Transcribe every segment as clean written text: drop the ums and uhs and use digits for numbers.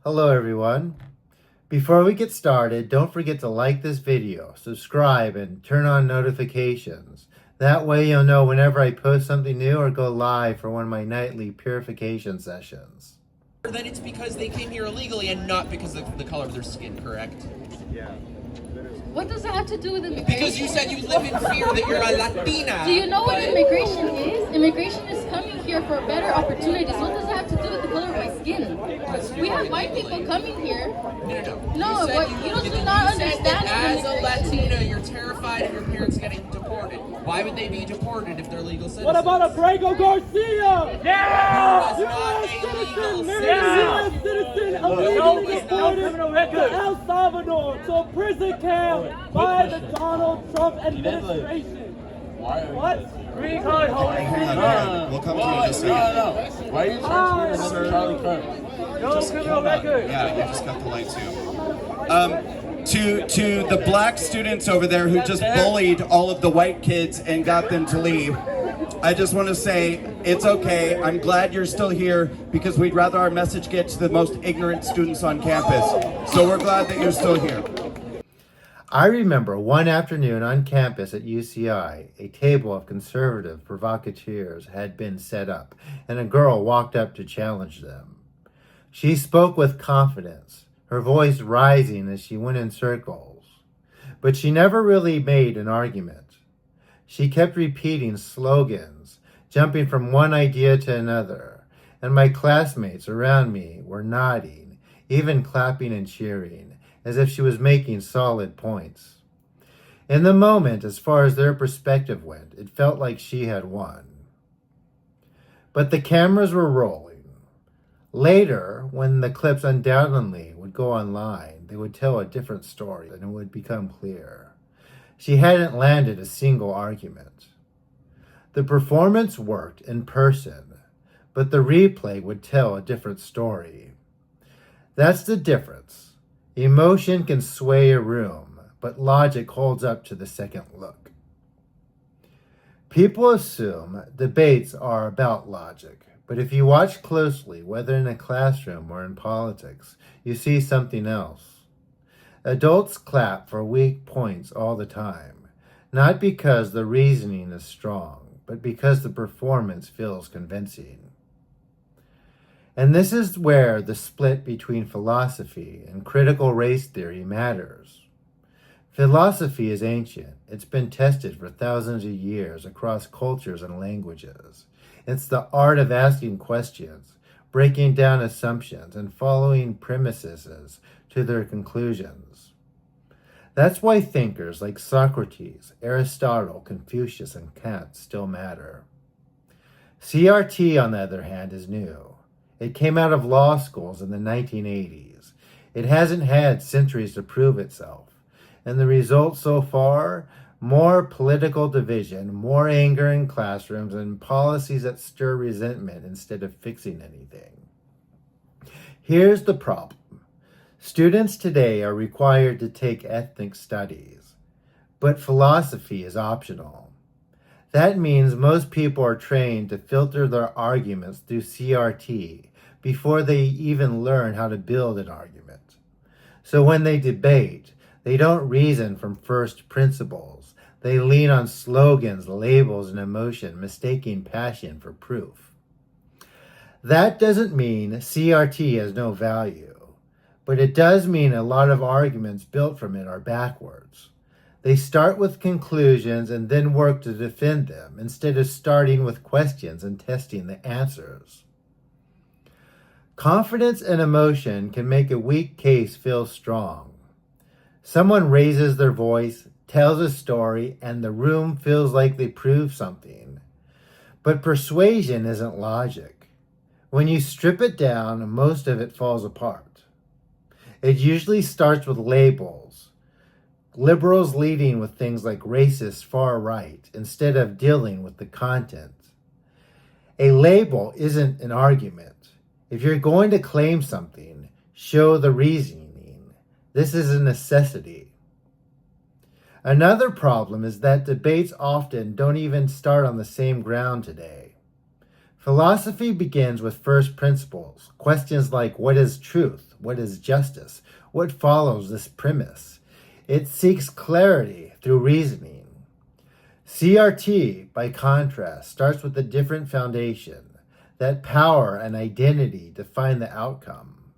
Hello everyone. Before we get started, don't forget to like this video, subscribe, and turn on notifications. That way you'll know whenever I post something new or go live for one of my nightly purification sessions. Then it's because they came here illegally and not because of the color of their skin, correct? Yeah. What does that have to do with immigration? Because you said you live in fear that you're a Latina. Do you know what immigration is? Immigration is coming here for better opportunities. What does that have to do with the color of my skin? We have white people coming here. No, you do not understand. As a Latina, you're terrified of your parents getting deported. Why would they be deported if they're legal citizens? What about Abrego Garcia? Yeah! U.S. citizen, illegally deported to El Salvador to a prison camp by the Donald Trump administration. What? Green card holding. We'll come to you in just a second. Why are you trying to turn Charlie Kirk? No criminal record. Yeah, you just cut the light too. To the black students over there who just bullied all of the white kids and got them to leave, I just want to say it's okay. I'm glad you're still here because we'd rather our message get to the most ignorant students on campus. So we're glad that you're still here. I remember one afternoon on campus at UCI, a table of conservative provocateurs had been set up, and a girl walked up to challenge them. She spoke with confidence, her voice rising as she went in circles. But she never really made an argument. She kept repeating slogans, jumping from one idea to another, and my classmates around me were nodding, even clapping and cheering, as if she was making solid points. In the moment, as far as their perspective went, it felt like she had won. But the cameras were rolling. Later, when the clips undoubtedly would go online, they would tell a different story, and it would become clear. She hadn't landed a single argument. The performance worked in person, but the replay would tell a different story. That's the difference. Emotion can sway a room, but logic holds up to the second look. People assume debates are about logic, but if you watch closely, whether in a classroom or in politics, you see something else. Adults clap for weak points all the time, not because the reasoning is strong, but because the performance feels convincing. And this is where the split between philosophy and critical race theory matters. Philosophy is ancient. It's been tested for thousands of years across cultures and languages. It's the art of asking questions, breaking down assumptions, and following premises to their conclusions. That's why thinkers like Socrates, Aristotle, Confucius, and Kant still matter. CRT, on the other hand, is new. It came out of law schools in the 1980s. It hasn't had centuries to prove itself. And the result so far? More political division, more anger in classrooms, and policies that stir resentment instead of fixing anything. Here's the problem. Students today are required to take ethnic studies, but philosophy is optional. That means most people are trained to filter their arguments through CRT before they even learn how to build an argument. So when they debate, they don't reason from first principles. They lean on slogans, labels, and emotion, mistaking passion for proof. That doesn't mean CRT has no value, but it does mean a lot of arguments built from it are backwards. They start with conclusions and then work to defend them, instead of starting with questions and testing the answers. Confidence and emotion can make a weak case feel strong. Someone raises their voice, tells a story, and the room feels like they proved something. But persuasion isn't logic. When you strip it down, most of it falls apart. It usually starts with labels. Liberals leading with things like racist, far right, instead of dealing with the content. A label isn't an argument. If you're going to claim something, show the reasoning. This is a necessity. Another problem is that debates often don't even start on the same ground today. Philosophy begins with first principles, questions like what is truth, what is justice, what follows this premise. It seeks clarity through reasoning. CRT, by contrast, starts with a different foundation, that power and identity define the outcome.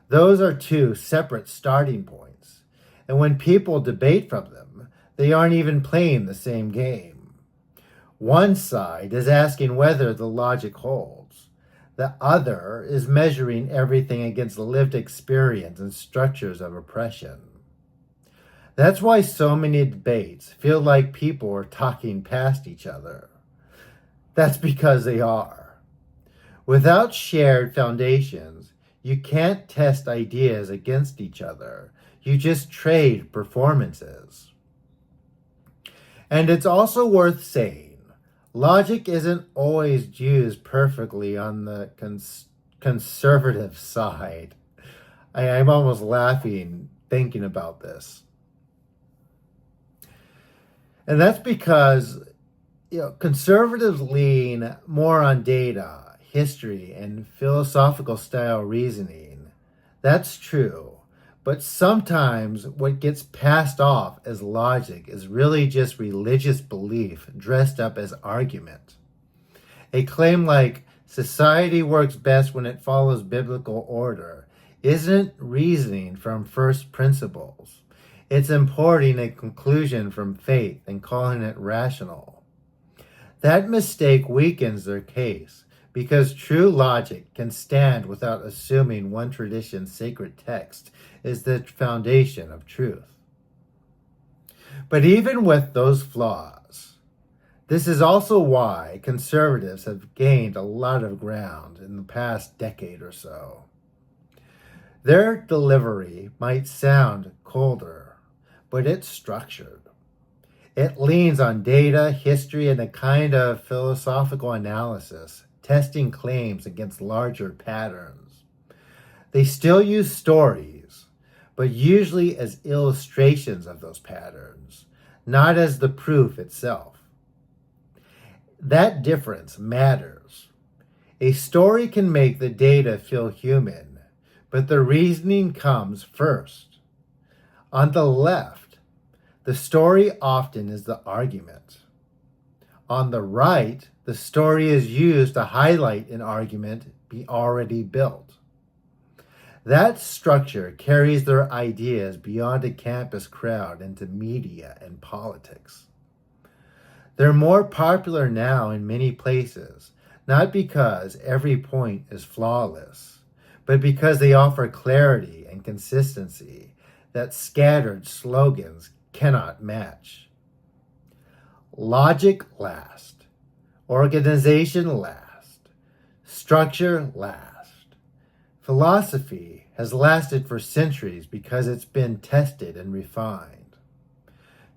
Those are two separate starting points, and when people debate from them, they aren't even playing the same game. One side is asking whether the logic holds. The other is measuring everything against lived experience and structures of oppression. That's why so many debates feel like people are talking past each other. That's because they are. Without shared foundations, you can't test ideas against each other. You just trade performances. And it's also worth saying, logic isn't always used perfectly on the conservative side. I'm almost laughing thinking about this. And that's because, conservatives lean more on data, history, and philosophical style reasoning. That's true. But sometimes what gets passed off as logic is really just religious belief dressed up as argument. A claim like society works best when it follows biblical order isn't reasoning from first principles. It's importing a conclusion from faith and calling it rational. That mistake weakens their case because true logic can stand without assuming one tradition's sacred text is the foundation of truth. But even with those flaws, this is also why conservatives have gained a lot of ground in the past decade or so. Their delivery might sound colder, but it's structured. It leans on data, history, and a kind of philosophical analysis, testing claims against larger patterns. They still use stories, but usually as illustrations of those patterns, not as the proof itself. That difference matters. A story can make the data feel human, but the reasoning comes first. On the left, the story often is the argument. On the right, the story is used to highlight an argument already built. That structure carries their ideas beyond a campus crowd into media and politics. They're more popular now in many places, not because every point is flawless, but because they offer clarity and consistency that scattered slogans cannot match. Logic last, organization last, structure last. Philosophy has lasted for centuries because it's been tested and refined.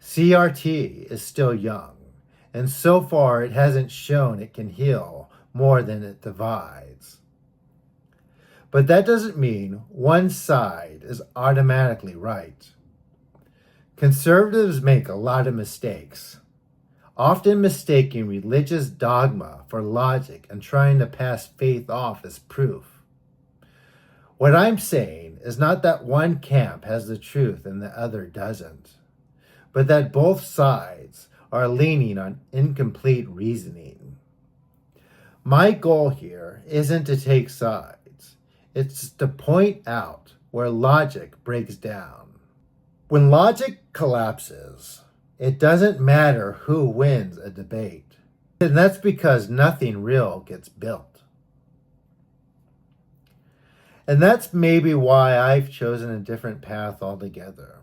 CRT is still young, and so far it hasn't shown it can heal more than it divides. But that doesn't mean one side is automatically right. Conservatives make a lot of mistakes, often mistaking religious dogma for logic and trying to pass faith off as proof. What I'm saying is not that one camp has the truth and the other doesn't, but that both sides are leaning on incomplete reasoning. My goal here isn't to take sides. It's to point out where logic breaks down. When logic collapses, it doesn't matter who wins a debate. And that's because nothing real gets built. And that's maybe why I've chosen a different path altogether.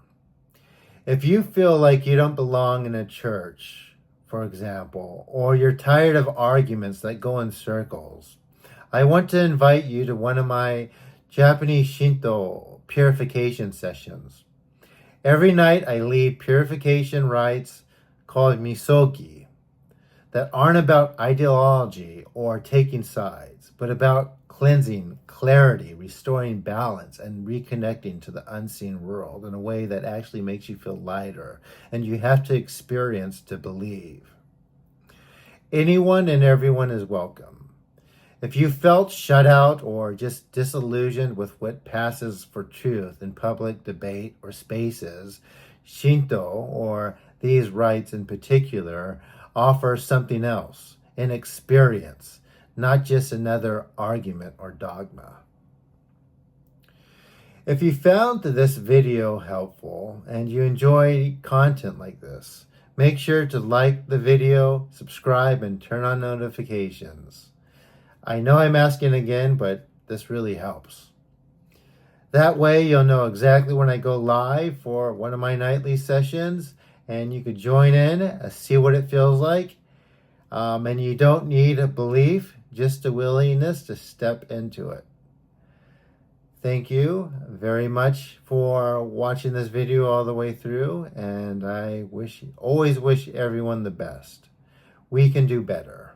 If you feel like you don't belong in a church, for example, or you're tired of arguments that go in circles, I want to invite you to one of my Japanese Shinto purification sessions. Every night I lead purification rites called misogi that aren't about ideology or taking sides, but about cleansing, clarity, restoring balance, and reconnecting to the unseen world in a way that actually makes you feel lighter, and you have to experience to believe. Anyone and everyone is welcome. If you felt shut out or just disillusioned with what passes for truth in public debate or spaces, Shinto, or these rites in particular, offer something else, an experience, not just another argument or dogma. If you found this video helpful and you enjoy content like this, make sure to like the video, subscribe, and turn on notifications. I know I'm asking again, but this really helps. That way you'll know exactly when I go live for one of my nightly sessions, and you could join in, see what it feels like. And you don't need a belief, just a willingness to step into it. Thank you very much for watching this video all the way through, and I always wish everyone the best. We can do better.